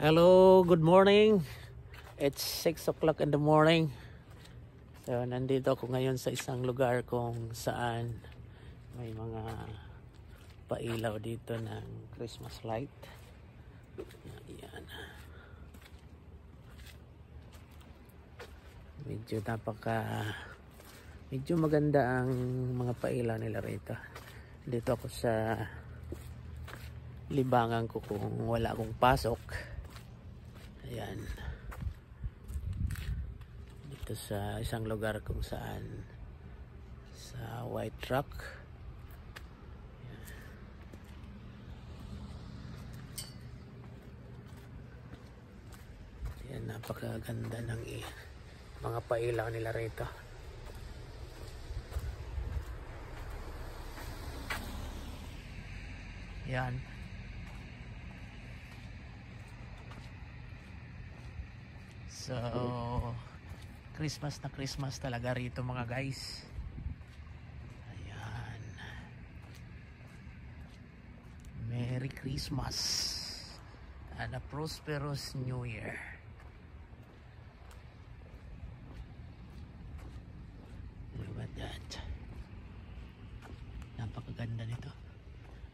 Hello, good morning. It's 6 o'clock in the morning. So, nandito ako ngayon sa isang lugar kung saan may mga pailaw dito ng Christmas light. Ayan. Medyo maganda ang mga pailaw nila rito. Dito ako sa libangan ko kung wala akong pasok. Ayan. Dito sa isang lugar kung saan sa white truck. Ayan, napakaganda ng mga pailaw nila rito. Ayan. So, Christmas na Christmas talaga rito mga guys. Ayan. Merry Christmas and a prosperous New Year. Look at that. Napakaganda nito.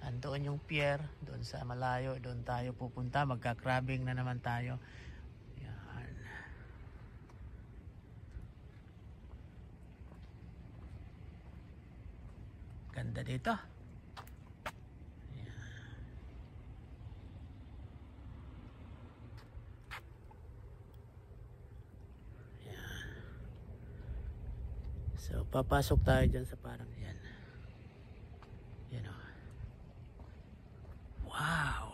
Andoon yung pier, doon sa malayo, doon tayo pupunta. Magka-crabbing na naman tayo. Ganda dito. Ayan. Ayan. So papasok tayo dyan sa parang yan. Yan o. Wow.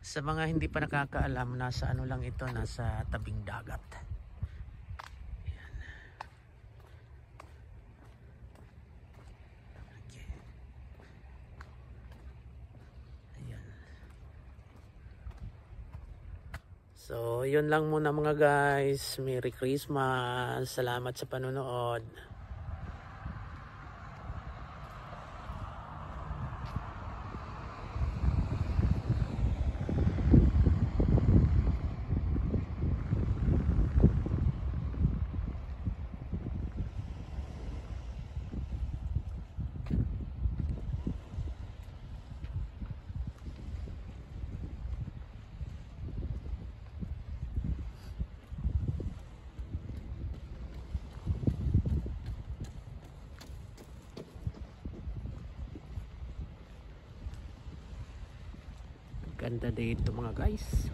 Sa mga hindi pa nakakaalam, nasa ano lang ito, nasa tabing dagat. Ayan. Okay. Ayan. So, yun lang muna mga guys. Merry Christmas. Salamat sa panonood. Ganda dito mga guys.